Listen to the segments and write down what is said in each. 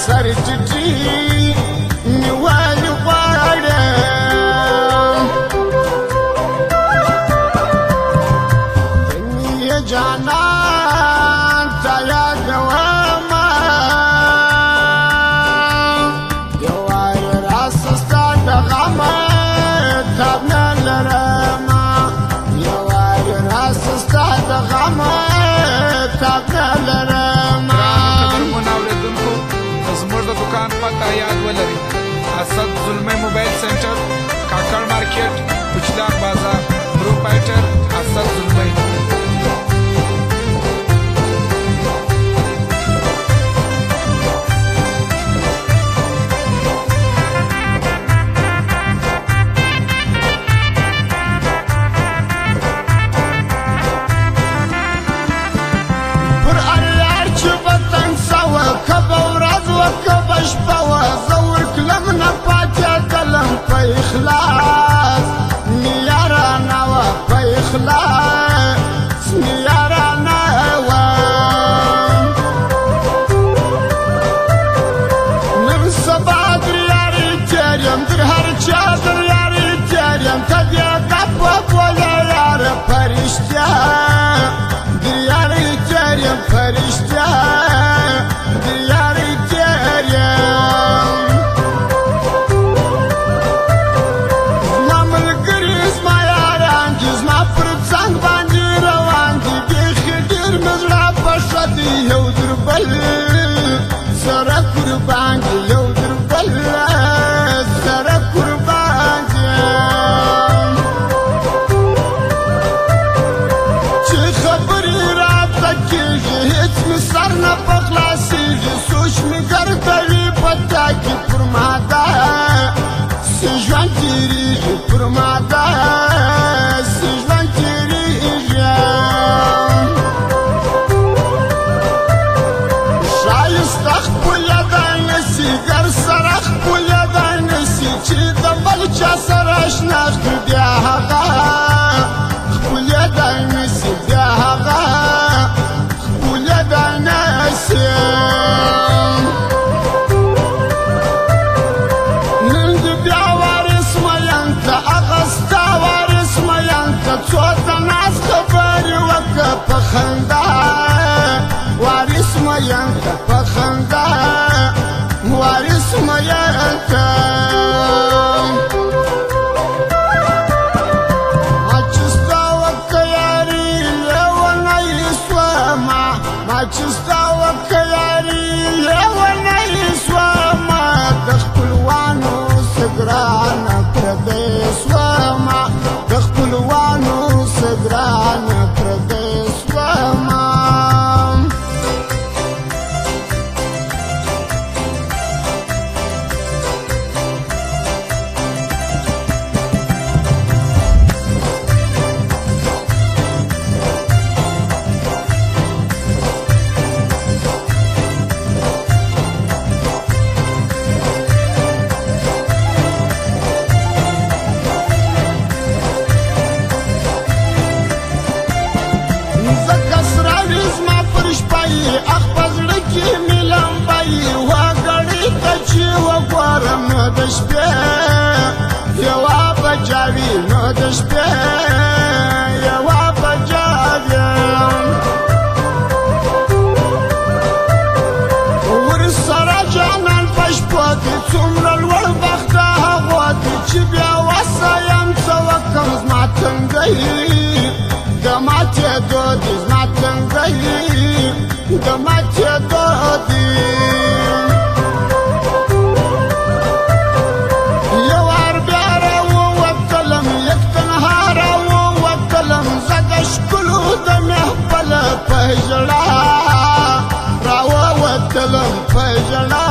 سر ټیټي نیولې غواړم دنیا جانان ته یادومه یو وار راسه ستا د غمه تاب نه لرمه یو وار راسه ستا د غمه تاب نه لرمه زموږ د دکان پته یاد ولرئ اسد زلمی موبایل سنټر کاکړ مارکیټ کوچلاک بازار پروپرایټر اسد زلمی إخلاص نيارانا وفا إخلاص نيارانا من صباد رياري تريم در هر چادر ياري تريم تدي قبا بولا يار فرشتا در ياري تريم فرشتا در ياري تريم یو دربل سره قربان یو دربل سره قربان چې خبرې راته کېږي هېڅ مې سر نه په خلاصېږي سوچ مې ګرځوي په تا کې پر ما داسې ژوند تېرېږي پر ما داسې ژوند تېرېږي چا سره شناخت بیا هغه خپلې دای نسي بیا هغه خپلې دای نسي نن دې بیا وارث مین ته هغه ستا وارث مین ته څو ته ناز خبرې وکړه په خندا وارث مین ته په خندا وارث مین ته چستا وکیاری لیونی سواما د خپلوانو سګران پردی سواما د خپلوانو سګران پردی سواما د شپې یوه بجاوي نو د شپې یوه بجاوي ورسره جانان په شپو کې څومره لوړ بخته هغو دي چې بیا وسه یم څه وکړم زما تنګۍ د ماتېدو دي زما تنګۍ د ماتېدو دي پژړا راووتلم پژړا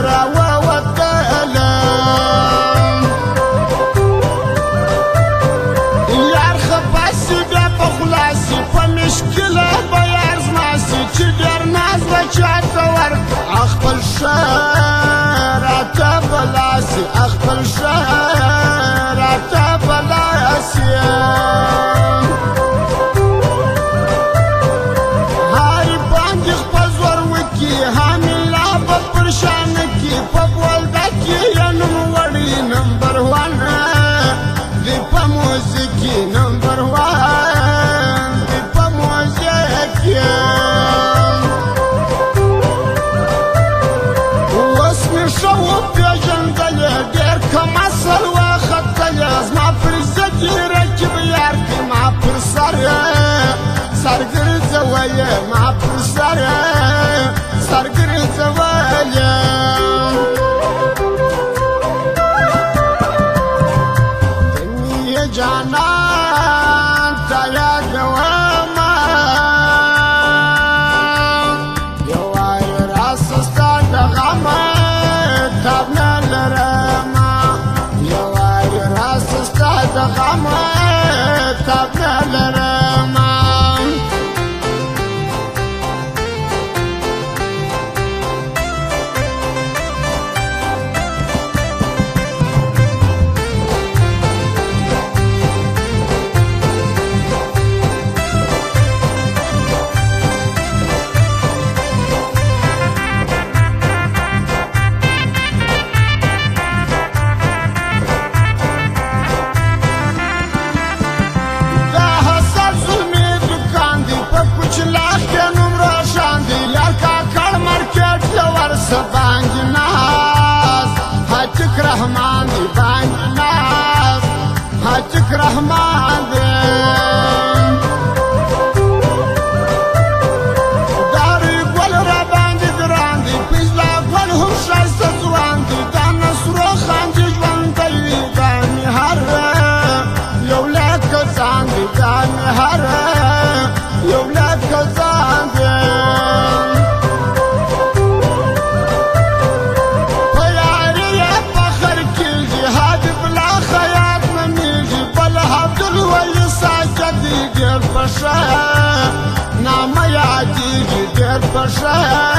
راووتلم یار خپاسي بیا په خلاصي په مشکله به یار زما سي چې ډېر ناز به چاته ورکړه خپل ښه راته بلاسي خپل ښه راته بلاسي حامله موزیکی نمبر وان دی په موزیکی اوس مې ښه وپېژندلې ډېر کم اصل واختلې زما پر ضد یې رقیب یار کې ما پر سر ګرځولې ما پر سر ګرځولې جانان تا یادوما یو وای راس ستا د غمه تاب نه لرمه یو وای راس ستا د غمه تاب نه لرمه باندې ناز حاجک رحمان دی باندې ناز حاجک رحمان دی داری گل را باندې ګران دی پیزلا گل هم ښایسته ځوان دی دا نصرو خاندي ژوند دی دا مې هر یو لکه ځان دی دا مې هر یو لکه ځان دی نامه یادیږي ډېر په ښه